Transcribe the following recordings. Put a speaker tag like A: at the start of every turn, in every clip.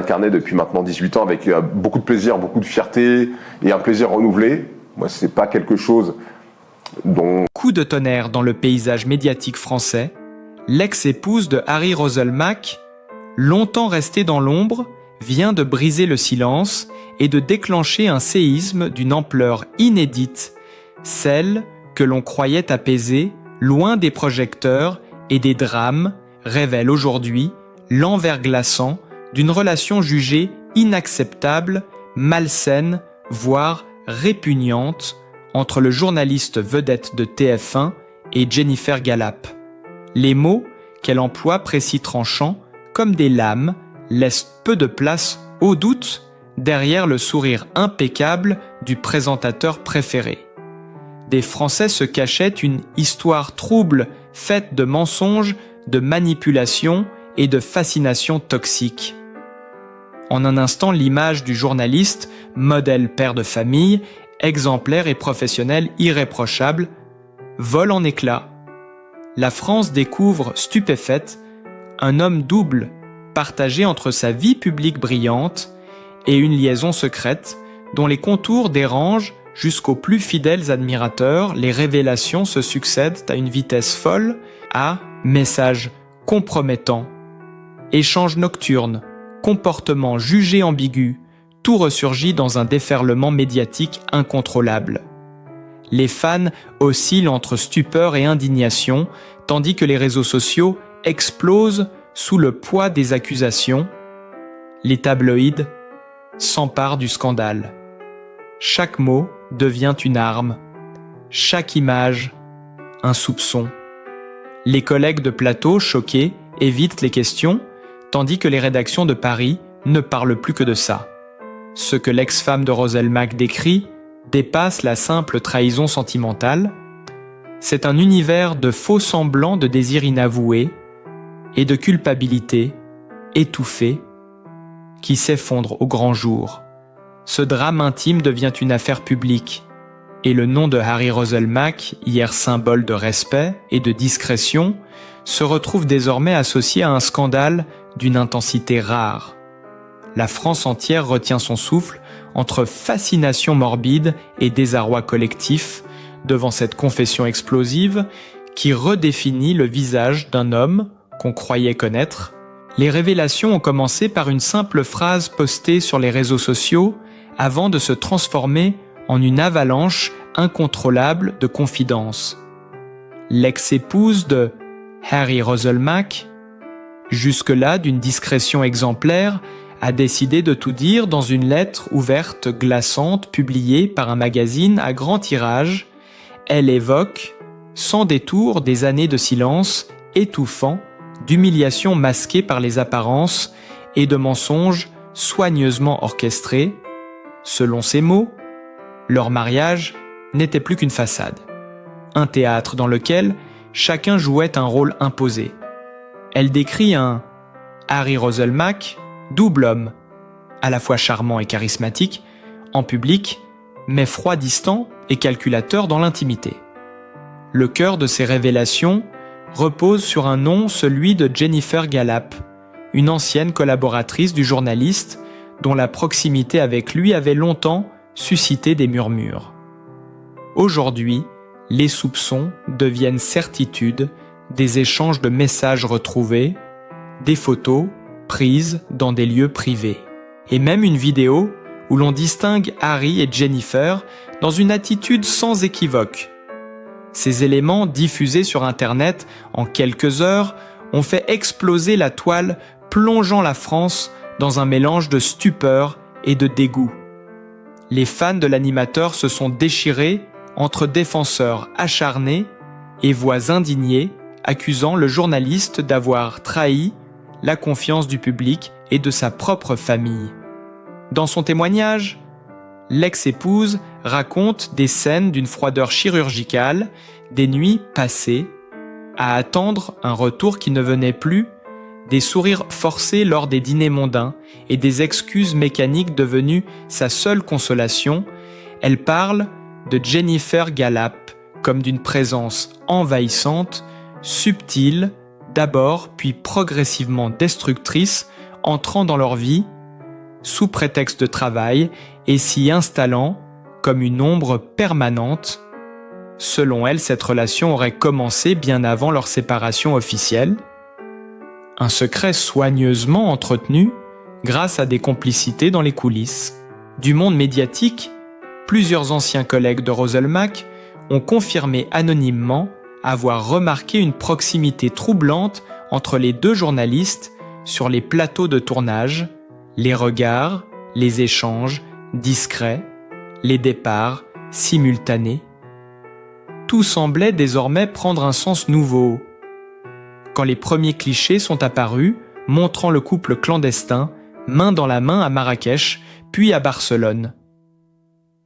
A: incarner depuis maintenant 18 ans avec beaucoup de plaisir, beaucoup de fierté et un plaisir renouvelé. Moi, c'est pas quelque chose dont...
B: Coup de tonnerre dans le paysage médiatique français, l'ex-épouse de Harry Roselmack, longtemps restée dans l'ombre, vient de briser le silence et de déclencher un séisme d'une ampleur inédite, celle que l'on croyait apaisée, loin des projecteurs et des drames, révèle aujourd'hui l'envers glaçant d'une relation jugée inacceptable, malsaine, voire répugnante entre le journaliste vedette de TF1 et Jennifer Gallap. Les mots qu'elle emploie précis tranchants, comme des lames, laissent peu de place au doute derrière le sourire impeccable du présentateur préféré. Des Français se cachaient une histoire trouble faite de mensonges, de manipulations et de fascinations toxiques. En un instant, l'image du journaliste, modèle père de famille, exemplaire et professionnel irréprochable, vole en éclats. La France découvre, stupéfaite, un homme double, partagé entre sa vie publique brillante et une liaison secrète dont les contours dérangent jusqu'aux plus fidèles admirateurs. Les révélations se succèdent à une vitesse folle, à messages compromettants, échanges nocturnes, comportements jugés ambigus, tout ressurgit dans un déferlement médiatique incontrôlable. Les fans oscillent entre stupeur et indignation, tandis que les réseaux sociaux explosent sous le poids des accusations. Les tabloïds s'emparent du scandale. Chaque mot devient une arme, chaque image un soupçon. Les collègues de plateau, choqués, évitent les questions, tandis que les rédactions de Paris ne parlent plus que de ça. Ce que l'ex-femme de Roselmack décrit dépasse la simple trahison sentimentale. C'est un univers de faux semblants de désir inavoué et de culpabilité étouffée qui s'effondre au grand jour. Ce drame intime devient une affaire publique et le nom de Harry Roselmack, hier symbole de respect et de discrétion, se retrouve désormais associé à un scandale d'une intensité rare. La France entière retient son souffle entre fascination morbide et désarroi collectif devant cette confession explosive qui redéfinit le visage d'un homme qu'on croyait connaître. Les révélations ont commencé par une simple phrase postée sur les réseaux sociaux avant de se transformer en une avalanche incontrôlable de confidences. L'ex-épouse de Harry Roselmack, jusque-là d'une discrétion exemplaire, a décidé de tout dire dans une lettre ouverte glaçante publiée par un magazine à grand tirage. Elle évoque, sans détour, des années de silence étouffant, d'humiliations masquées par les apparences et de mensonges soigneusement orchestrés. Selon ses mots, leur mariage n'était plus qu'une façade. Un théâtre dans lequel chacun jouait un rôle imposé. Elle décrit un Harry Roselmack, double homme, à la fois charmant et charismatique, en public, mais froid, distant et calculateur dans l'intimité. Le cœur de ces révélations repose sur un nom, celui de Jennifer Gallap, une ancienne collaboratrice du journaliste dont la proximité avec lui avait longtemps suscité des murmures. Aujourd'hui, les soupçons deviennent certitudes, des échanges de messages retrouvés, des photos prises dans des lieux privés, et même une vidéo où l'on distingue Harry et Jennifer dans une attitude sans équivoque. Ces éléments diffusés sur Internet en quelques heures ont fait exploser la toile, plongeant la France dans un mélange de stupeur et de dégoût. Les fans de l'animateur se sont déchirés entre défenseurs acharnés et voix indignées accusant le journaliste d'avoir trahi la confiance du public et de sa propre famille. Dans son témoignage, l'ex-épouse raconte des scènes d'une froideur chirurgicale, des nuits passées à attendre un retour qui ne venait plus, des sourires forcés lors des dîners mondains et des excuses mécaniques devenues sa seule consolation. Elle parle de Jennifer Gallap comme d'une présence envahissante, subtile, d'abord puis progressivement destructrice, entrant dans leur vie sous prétexte de travail et s'y installant comme une ombre permanente. Selon elle, cette relation aurait commencé bien avant leur séparation officielle. Un secret soigneusement entretenu grâce à des complicités dans les coulisses. Du monde médiatique, plusieurs anciens collègues de Roselmack ont confirmé anonymement avoir remarqué une proximité troublante entre les deux journalistes sur les plateaux de tournage, les regards, les échanges discrets, les départs simultanés. Tout semblait désormais prendre un sens nouveau. Quand les premiers clichés sont apparus, montrant le couple clandestin, main dans la main à Marrakech, puis à Barcelone.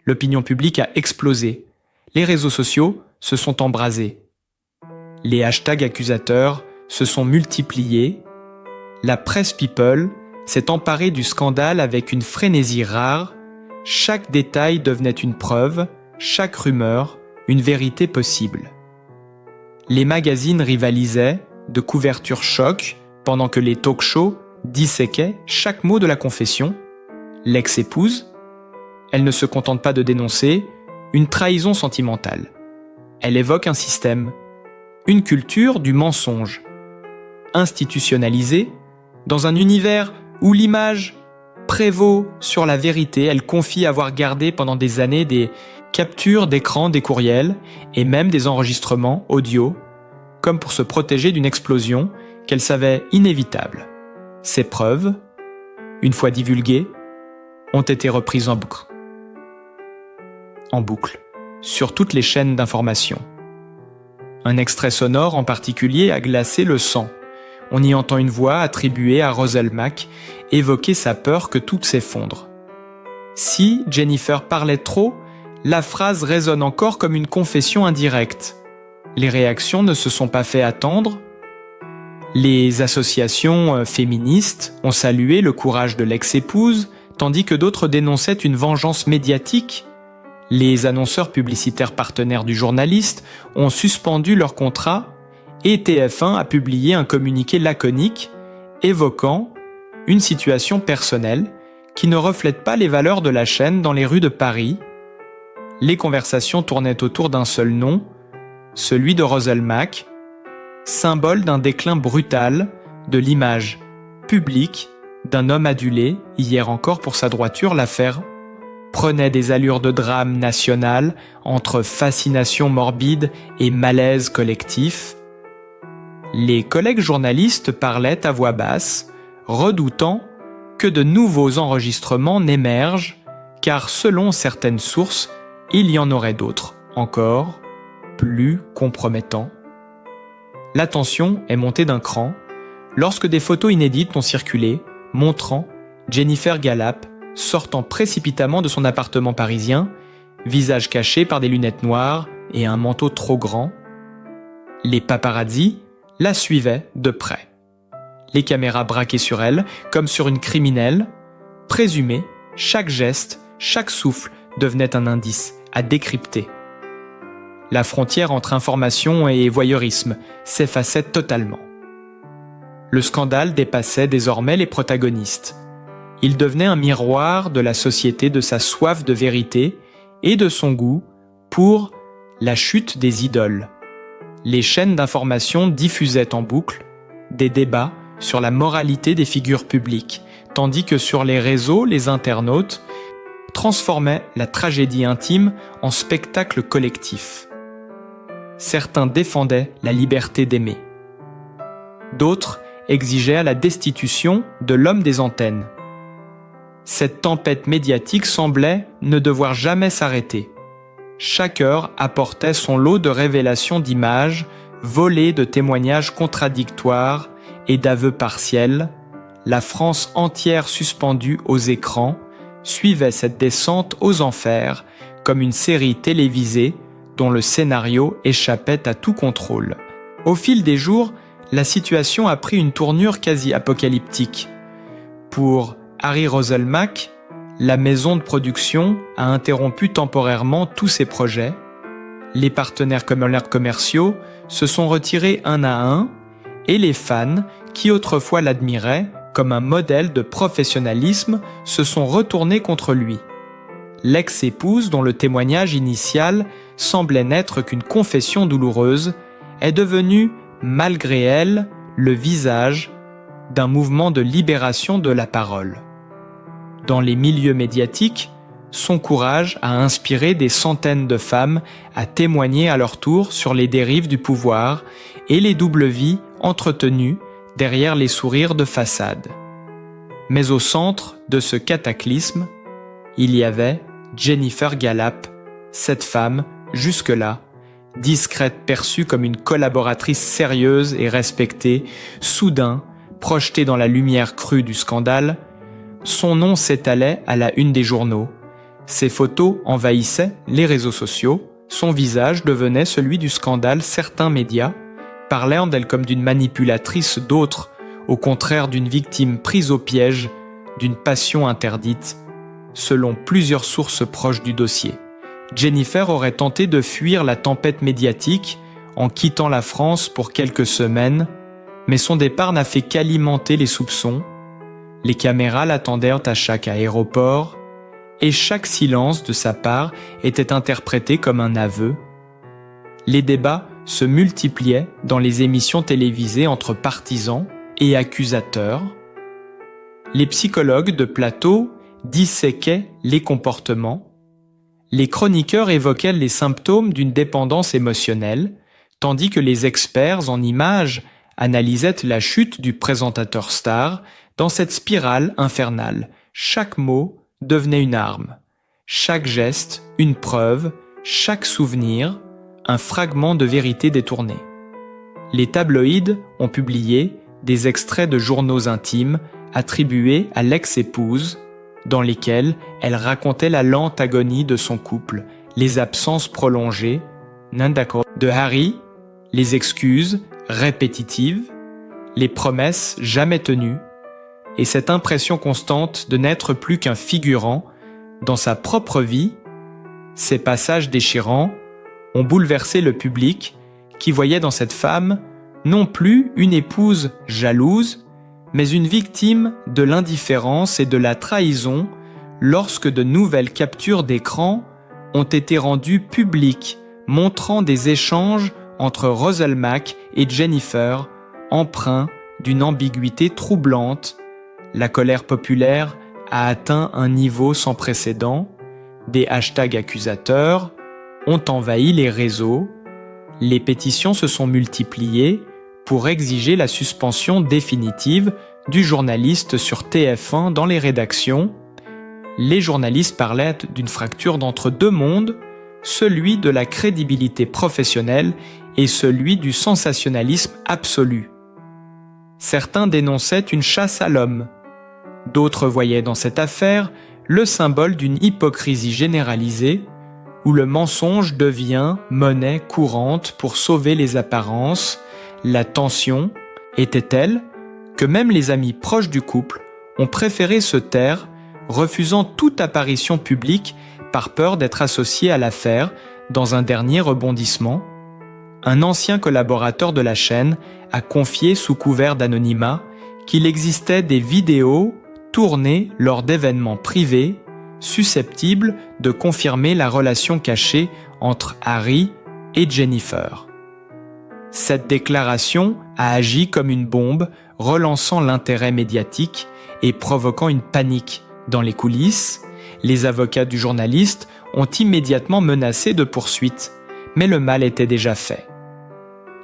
B: L'opinion publique a explosé. Les réseaux sociaux se sont embrasés. Les hashtags accusateurs se sont multipliés. La presse people s'est emparée du scandale avec une frénésie rare. Chaque détail devenait une preuve, chaque rumeur, une vérité possible. Les magazines rivalisaient de couvertures choc pendant que les talk-shows disséquaient chaque mot de la confession. L'ex-épouse, elle ne se contente pas de dénoncer une trahison sentimentale. Elle évoque un système, une culture du mensonge, institutionnalisée dans un univers où l'image prévaut sur la vérité. Elle confie avoir gardé pendant des années des captures d'écran des courriels et même des enregistrements audio, comme pour se protéger d'une explosion qu'elle savait inévitable. Ces preuves, une fois divulguées, ont été reprises en boucle, sur toutes les chaînes d'information. Un extrait sonore en particulier a glacé le sang. On y entend une voix attribuée à Roselmack évoquer sa peur que tout s'effondre. Si Jennifer parlait trop, la phrase résonne encore comme une confession indirecte. Les réactions ne se sont pas fait attendre. Les associations féministes ont salué le courage de l'ex-épouse, tandis que d'autres dénonçaient une vengeance médiatique. Les annonceurs publicitaires partenaires du journaliste ont suspendu leur contrat et TF1 a publié un communiqué laconique évoquant une situation personnelle qui ne reflète pas les valeurs de la chaîne dans les rues de Paris. Les conversations tournaient autour d'un seul nom, celui de Roselmack, symbole d'un déclin brutal de l'image publique d'un homme adulé. Hier encore pour sa droiture, l'affaire prenait des allures de drame national entre fascination morbide et malaise collectif. Les collègues journalistes parlaient à voix basse, redoutant que de nouveaux enregistrements n'émergent, car selon certaines sources, il y en aurait d'autres, encore plus compromettants. La tension est montée d'un cran lorsque des photos inédites ont circulé, montrant Jennifer Galap sortant précipitamment de son appartement parisien, visage caché par des lunettes noires et un manteau trop grand. Les paparazzis la suivaient de près. Les caméras braquées sur elle, comme sur une criminelle, présumée, chaque geste, chaque souffle devenait un indice à décrypter. La frontière entre information et voyeurisme s'effaçait totalement. Le scandale dépassait désormais les protagonistes. Il devenait un miroir de la société, de sa soif de vérité et de son goût pour la chute des idoles. Les chaînes d'information diffusaient en boucle des débats sur la moralité des figures publiques, tandis que sur les réseaux, les internautes transformaient la tragédie intime en spectacle collectif. Certains défendaient la liberté d'aimer. D'autres exigeaient la destitution de l'homme des antennes. Cette tempête médiatique semblait ne devoir jamais s'arrêter. Chaque heure apportait son lot de révélations d'images, volées de témoignages contradictoires et d'aveux partiels. La France entière suspendue aux écrans suivait cette descente aux enfers comme une série télévisée dont le scénario échappait à tout contrôle. Au fil des jours, la situation a pris une tournure quasi apocalyptique. Pour Harry Roselmack, la maison de production a interrompu temporairement tous ses projets. Les partenaires commerciaux se sont retirés un à un et les fans, qui autrefois l'admiraient, comme un modèle de professionnalisme, se sont retournés contre lui. L'ex-épouse, dont le témoignage initial semblait n'être qu'une confession douloureuse, est devenue, malgré elle, le visage d'un mouvement de libération de la parole. Dans les milieux médiatiques, son courage a inspiré des centaines de femmes à témoigner à leur tour sur les dérives du pouvoir et les doubles vies entretenues derrière les sourires de façade. Mais au centre de ce cataclysme, il y avait Jennifer Gallap, cette femme, jusque-là, discrète, perçue comme une collaboratrice sérieuse et respectée, soudain, projetée dans la lumière crue du scandale. Son nom s'étalait à la une des journaux. Ses photos envahissaient les réseaux sociaux. Son visage devenait celui du scandale. Certains médias parlaient d'elle comme d'une manipulatrice, d'autres, au contraire d'une victime prise au piège d'une passion interdite, selon plusieurs sources proches du dossier. Jennifer aurait tenté de fuir la tempête médiatique en quittant la France pour quelques semaines, mais son départ n'a fait qu'alimenter les soupçons. Les caméras l'attendaient à chaque aéroport, et chaque silence de sa part était interprété comme un aveu. Les débats se multipliaient dans les émissions télévisées entre partisans et accusateurs. Les psychologues de plateau disséquaient les comportements. Les chroniqueurs évoquaient les symptômes d'une dépendance émotionnelle, tandis que les experts en images analysaient la chute du présentateur star dans cette spirale infernale. Chaque mot devenait une arme, chaque geste une preuve, chaque souvenir un fragment de vérité détournée. Les tabloïds ont publié des extraits de journaux intimes attribués à l'ex-épouse, dans lesquels elle racontait la lente agonie de son couple, les absences prolongées, de Harry, les excuses répétitives, les promesses jamais tenues, et cette impression constante de n'être plus qu'un figurant dans sa propre vie. Ces passages déchirants ont bouleversé le public qui voyait dans cette femme non plus une épouse jalouse, mais une victime de l'indifférence et de la trahison lorsque de nouvelles captures d'écran ont été rendues publiques, montrant des échanges entre Röselmack et Jennifer, empreints d'une ambiguïté troublante. La colère populaire a atteint un niveau sans précédent. Des hashtags accusateurs ont envahi les réseaux. Les pétitions se sont multipliées pour exiger la suspension définitive du journaliste sur TF1 dans les rédactions. Les journalistes parlaient d'une fracture d'entre deux mondes, celui de la crédibilité professionnelle et celui du sensationnalisme absolu. Certains dénonçaient une chasse à l'homme. D'autres voyaient dans cette affaire le symbole d'une hypocrisie généralisée où le mensonge devient monnaie courante pour sauver les apparences. La tension était telle que même les amis proches du couple ont préféré se taire, refusant toute apparition publique par peur d'être associés à l'affaire. Dans un dernier rebondissement, un ancien collaborateur de la chaîne a confié sous couvert d'anonymat qu'il existait des vidéos tournées lors d'événements privés susceptibles de confirmer la relation cachée entre Harry et Jennifer. Cette déclaration a agi comme une bombe, relançant l'intérêt médiatique et provoquant une panique dans les coulisses. Les avocats du journaliste ont immédiatement menacé de poursuites, mais le mal était déjà fait.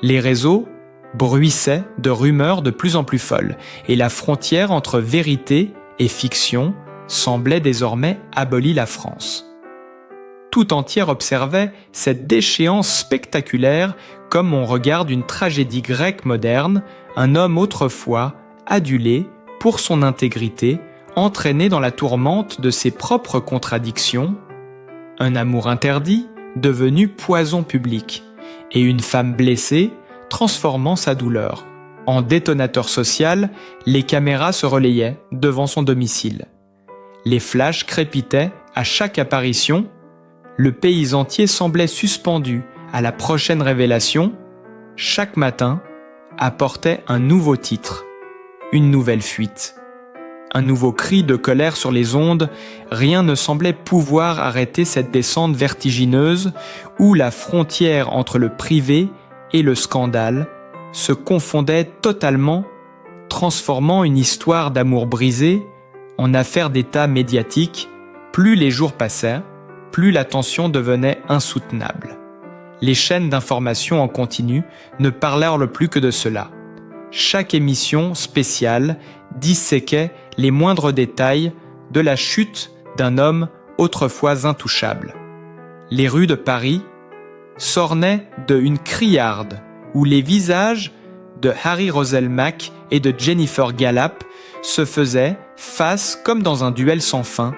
B: Les réseaux bruissaient de rumeurs de plus en plus folles, et la frontière entre vérité et fiction semblait désormais abolie la France. Tout entière observait cette déchéance spectaculaire comme on regarde une tragédie grecque moderne, un homme autrefois adulé pour son intégrité, entraîné dans la tourmente de ses propres contradictions, un amour interdit devenu poison public, et une femme blessée transformant sa douleur. En détonateur social, les caméras se relayaient devant son domicile. Les flashs crépitaient à chaque apparition. Le pays entier semblait suspendu à la prochaine révélation. Chaque matin apportait un nouveau titre, une nouvelle fuite. Un nouveau cri de colère sur les ondes, rien ne semblait pouvoir arrêter cette descente vertigineuse où la frontière entre le privé et le scandale se confondait totalement, transformant une histoire d'amour brisé en affaire d'état médiatique. Plus les jours passaient, plus la tension devenait insoutenable. Les chaînes d'information en continu ne parlèrent plus que de cela. Chaque émission spéciale disséquait les moindres détails de la chute d'un homme autrefois intouchable. Les rues de Paris s'ornaient d'une criarde où les visages de Harry Roselmack et de Jennifer Gallap se faisaient face comme dans un duel sans fin.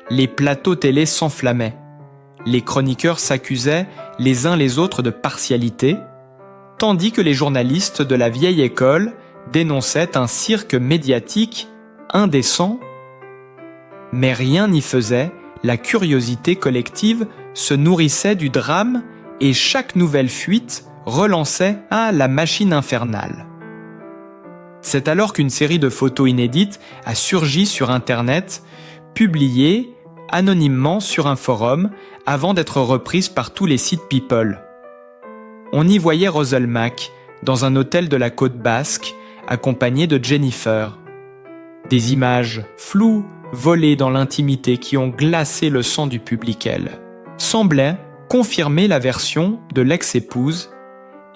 B: Les plateaux télé s'enflammaient. Les chroniqueurs s'accusaient les uns les autres de partialité, tandis que les journalistes de la vieille école dénonçaient un cirque médiatique indécent. Mais rien n'y faisait, la curiosité collective se nourrissait du drame et chaque nouvelle fuite relançait la machine infernale. C'est alors qu'une série de photos inédites a surgi sur Internet, publiées anonymement sur un forum avant d'être reprise par tous les sites People. On y voyait Roselmack dans un hôtel de la côte basque, accompagné de Jennifer. Des images floues, volées dans l'intimité qui ont glacé le sang du public, semblaient confirmer la version de l'ex-épouse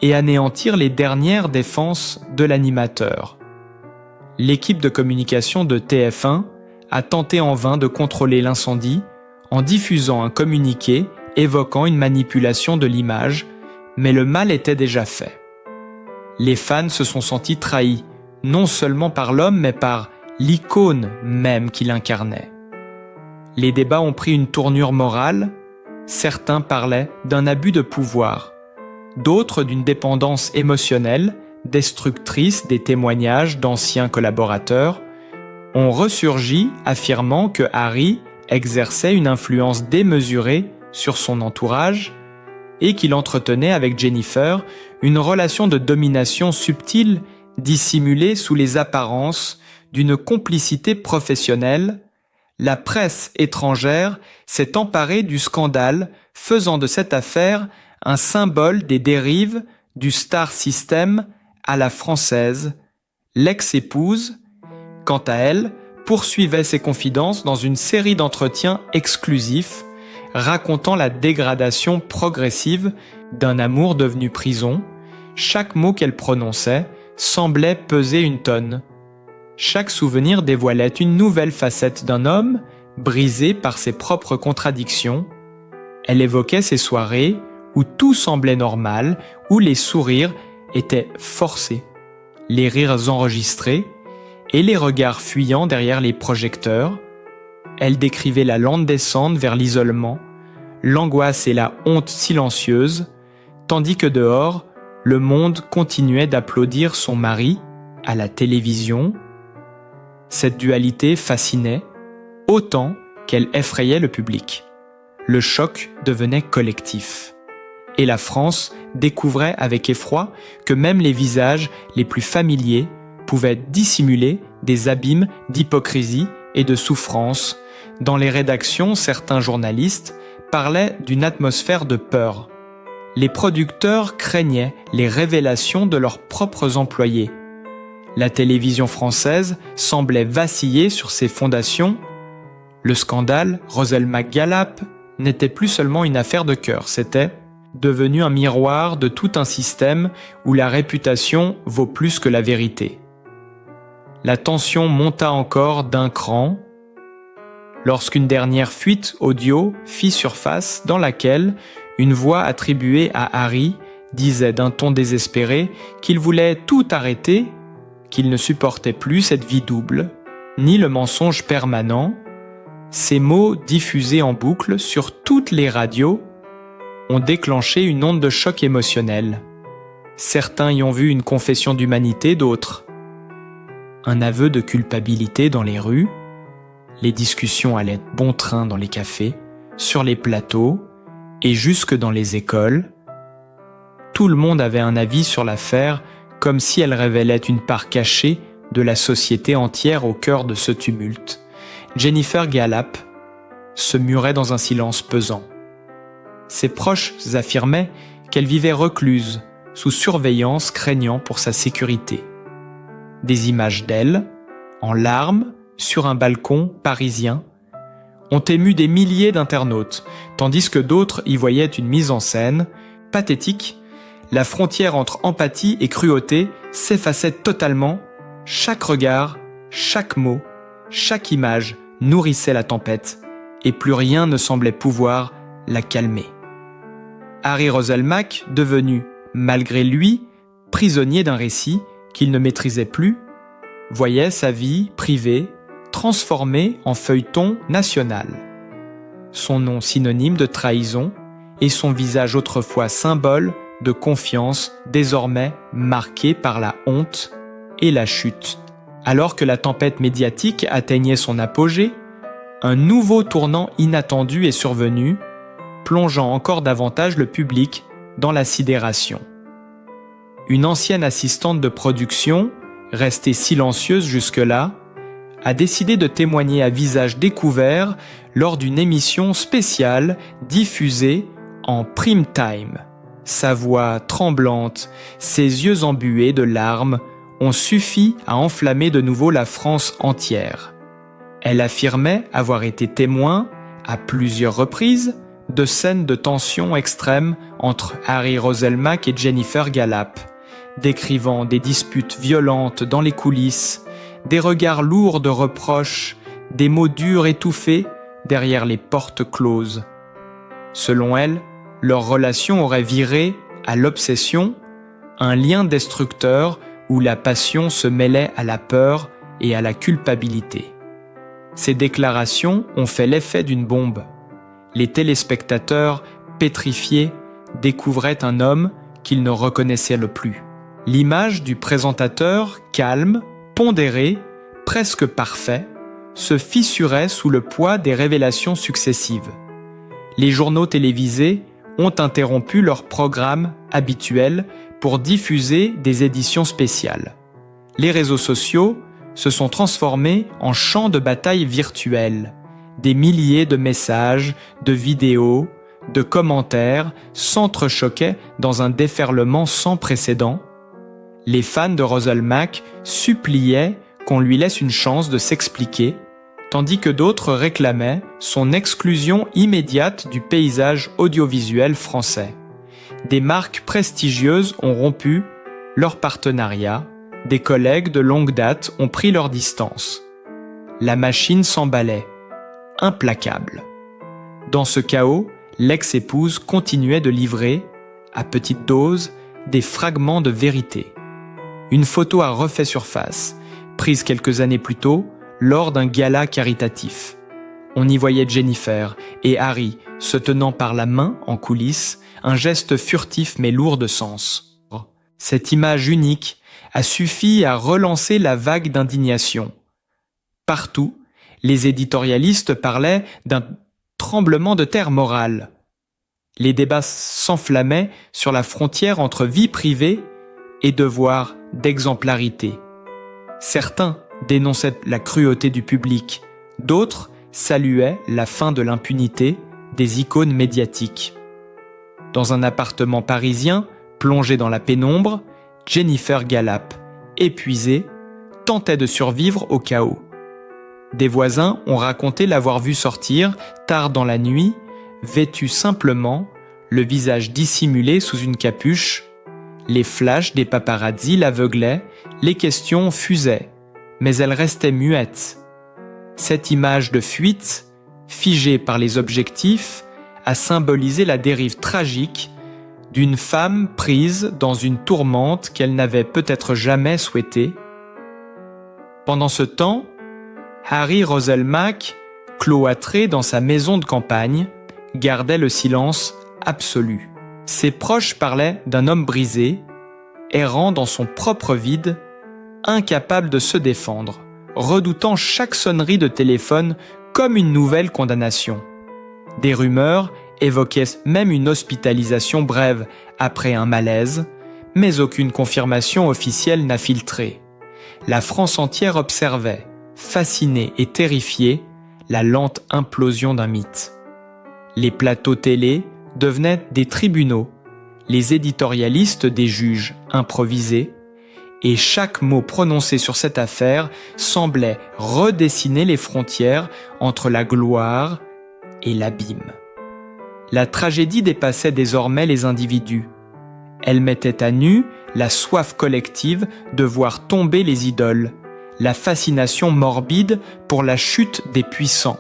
B: et anéantir les dernières défenses de l'animateur. L'équipe de communication de TF1 a tenté en vain de contrôler l'incendie en diffusant un communiqué évoquant une manipulation de l'image, mais le mal était déjà fait. Les fans se sont sentis trahis, non seulement par l'homme, mais par l'icône même qu'il incarnait. Les débats ont pris une tournure morale, certains parlaient d'un abus de pouvoir, d'autres d'une dépendance émotionnelle, destructrice des témoignages d'anciens collaborateurs, ont ressurgi affirmant que Harry exerçait une influence démesurée sur son entourage et qu'il entretenait avec Jennifer une relation de domination subtile dissimulée sous les apparences d'une complicité professionnelle. La presse étrangère s'est emparée du scandale, faisant de cette affaire un symbole des dérives du star system à la française. L'ex-épouse, quant à elle, poursuivait ses confidences dans une série d'entretiens exclusifs, racontant la dégradation progressive d'un amour devenu prison. Chaque mot qu'elle prononçait semblait peser une tonne. Chaque souvenir dévoilait une nouvelle facette d'un homme, brisé par ses propres contradictions. Elle évoquait ces soirées où tout semblait normal, où les sourires étaient forcés, les rires enregistrés et les regards fuyants derrière les projecteurs. Elle décrivait la lente descente vers l'isolement, l'angoisse et la honte silencieuse, tandis que dehors, le monde continuait d'applaudir son mari à la télévision. Cette dualité fascinait autant qu'elle effrayait le public. Le choc devenait collectif. Et la France découvrait avec effroi que même les visages les plus familiers pouvaient dissimuler des abîmes d'hypocrisie et de souffrance. Dans les rédactions, certains journalistes parlaient d'une atmosphère de peur. Les producteurs craignaient les révélations de leurs propres employés. La télévision française semblait vaciller sur ses fondations. Le scandale Roselmack-Gallap n'était plus seulement une affaire de cœur, c'était devenu un miroir de tout un système où la réputation vaut plus que la vérité. La tension monta encore d'un cran lorsqu'une dernière fuite audio fit surface dans laquelle une voix attribuée à Harry disait d'un ton désespéré qu'il voulait tout arrêter, qu'il ne supportait plus cette vie double, ni le mensonge permanent. Ces mots diffusés en boucle sur toutes les radios ont déclenché une onde de choc émotionnel. Certains y ont vu une confession d'humanité, d'autres un aveu de culpabilité dans les rues. Les discussions allaient bon train dans les cafés, sur les plateaux et jusque dans les écoles. Tout le monde avait un avis sur l'affaire, comme si elle révélait une part cachée de la société entière au cœur de ce tumulte, Jennifer Gallap se murait dans un silence pesant. Ses proches affirmaient qu'elle vivait recluse, sous surveillance, craignant pour sa sécurité. Des images d'elle, en larmes, sur un balcon parisien, ont ému des milliers d'internautes, tandis que d'autres y voyaient une mise en scène pathétique. La frontière entre empathie et cruauté s'effaçait totalement. Chaque regard, chaque mot, chaque image nourrissait la tempête, et plus rien ne semblait pouvoir la calmer. Harry Roselmack, devenu, malgré lui, prisonnier d'un récit qu'il ne maîtrisait plus, voyait sa vie privée transformée en feuilleton national. Son nom synonyme de trahison et son visage autrefois symbole de confiance désormais marqué par la honte et la chute. Alors que la tempête médiatique atteignait son apogée, un nouveau tournant inattendu est survenu, plongeant encore davantage le public dans la sidération. Une ancienne assistante de production, restée silencieuse jusque-là, a décidé de témoigner à visage découvert lors d'une émission spéciale diffusée en prime time. Sa voix tremblante, ses yeux embués de larmes ont suffi à enflammer de nouveau la France entière. Elle affirmait avoir été témoin, à plusieurs reprises, de scènes de tension extrême entre Harry Roselmack et Jennifer Gallap, décrivant des disputes violentes dans les coulisses, des regards lourds de reproches, des mots durs étouffés derrière les portes closes. Selon elle, leur relation aurait viré à l'obsession, un lien destructeur où la passion se mêlait à la peur et à la culpabilité. Ces déclarations ont fait l'effet d'une bombe. Les téléspectateurs, pétrifiés, découvraient un homme qu'ils ne reconnaissaient plus. L'image du présentateur, calme, pondéré, presque parfait, se fissurait sous le poids des révélations successives. Les journaux télévisés ont interrompu leur programme habituel pour diffuser des éditions spéciales. Les réseaux sociaux se sont transformés en champs de bataille virtuels. Des milliers de messages, de vidéos, de commentaires s'entrechoquaient dans un déferlement sans précédent. Les fans de Roselmack suppliaient qu'on lui laisse une chance de s'expliquer, tandis que d'autres réclamaient son exclusion immédiate du paysage audiovisuel français. Des marques prestigieuses ont rompu leur partenariat, des collègues de longue date ont pris leur distance. La machine s'emballait, implacable. Dans ce chaos, l'ex-épouse continuait de livrer, à petite dose, des fragments de vérité. Une photo a refait surface, prise quelques années plus tôt, lors d'un gala caritatif. On y voyait Jennifer et Harry se tenant par la main en coulisses, un geste furtif mais lourd de sens. Cette image unique a suffi à relancer la vague d'indignation. Partout, les éditorialistes parlaient d'un tremblement de terre moral. Les débats s'enflammaient sur la frontière entre vie privée et devoir d'exemplarité. Certains dénonçaient la cruauté du public, d'autres saluaient la fin de l'impunité des icônes médiatiques. Dans un appartement parisien, plongé dans la pénombre, Jennifer Gallap, épuisée, tentait de survivre au chaos. Des voisins ont raconté l'avoir vue sortir, tard dans la nuit, vêtue simplement, le visage dissimulé sous une capuche. Les flashs des paparazzis l'aveuglaient, les questions fusaient, mais elle restait muette. Cette image de fuite, figée par les objectifs, a symbolisé la dérive tragique d'une femme prise dans une tourmente qu'elle n'avait peut-être jamais souhaitée. Pendant ce temps, Harry Roselmack, cloîtré dans sa maison de campagne, gardait le silence absolu. Ses proches parlaient d'un homme brisé, errant dans son propre vide, incapable de se défendre, redoutant chaque sonnerie de téléphone comme une nouvelle condamnation. Des rumeurs évoquaient même une hospitalisation brève après un malaise, mais aucune confirmation officielle n'a filtré. la France entière observait, fascinée et terrifiée, la lente implosion d'un mythe. Les plateaux télé devenaient des tribunaux, les éditorialistes des juges improvisés, et chaque mot prononcé sur cette affaire semblait redessiner les frontières entre la gloire et l'abîme. La tragédie dépassait désormais les individus. Elle mettait à nu la soif collective de voir tomber les idoles, la fascination morbide pour la chute des puissants.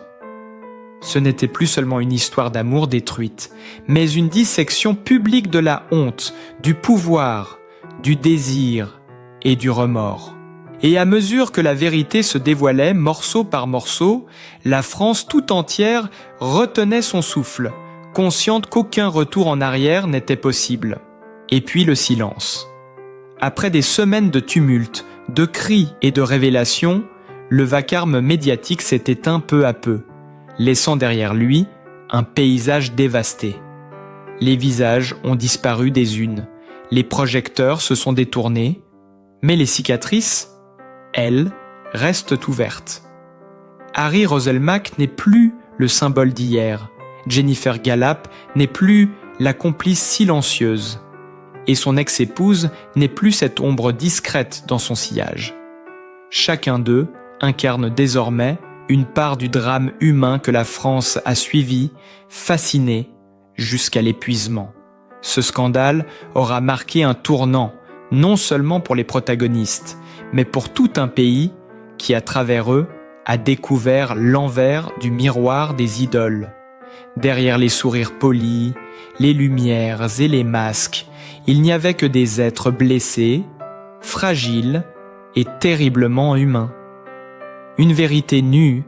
B: Ce n'était plus seulement une histoire d'amour détruite, mais une dissection publique de la honte, du pouvoir, du désir et du remords. Et à mesure que la vérité se dévoilait morceau par morceau, la France tout entière retenait son souffle, consciente qu'aucun retour en arrière n'était possible. Et puis le silence. Après des semaines de tumulte, de cris et de révélations, le vacarme médiatique s'est éteint peu à peu, laissant derrière lui un paysage dévasté. Les visages ont disparu des unes, les projecteurs se sont détournés, mais les cicatrices, elles, restent ouvertes. Harry Roselmack n'est plus le symbole d'hier, Jennifer Gallap n'est plus la complice silencieuse, et son ex-épouse n'est plus cette ombre discrète dans son sillage. Chacun d'eux incarne désormais une part du drame humain que la France a suivi, fasciné jusqu'à l'épuisement. Ce scandale aura marqué un tournant, non seulement pour les protagonistes, mais pour tout un pays qui, à travers eux, a découvert l'envers du miroir des idoles. Derrière les sourires polis, les lumières et les masques, il n'y avait que des êtres blessés, fragiles et terriblement humains. Une vérité nue,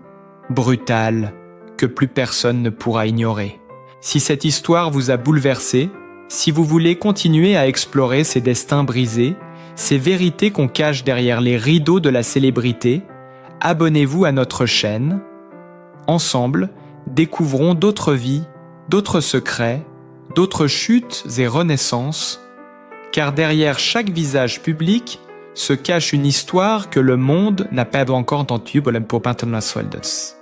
B: brutale, que plus personne ne pourra ignorer. Si cette histoire vous a bouleversé, si vous voulez continuer à explorer ces destins brisés, ces vérités qu'on cache derrière les rideaux de la célébrité, abonnez-vous à notre chaîne. Ensemble, découvrons d'autres vies, d'autres secrets, d'autres chutes et renaissances, car derrière chaque visage public se cache une histoire que le monde n'a pas encore entendue pour Pantanus Waldes.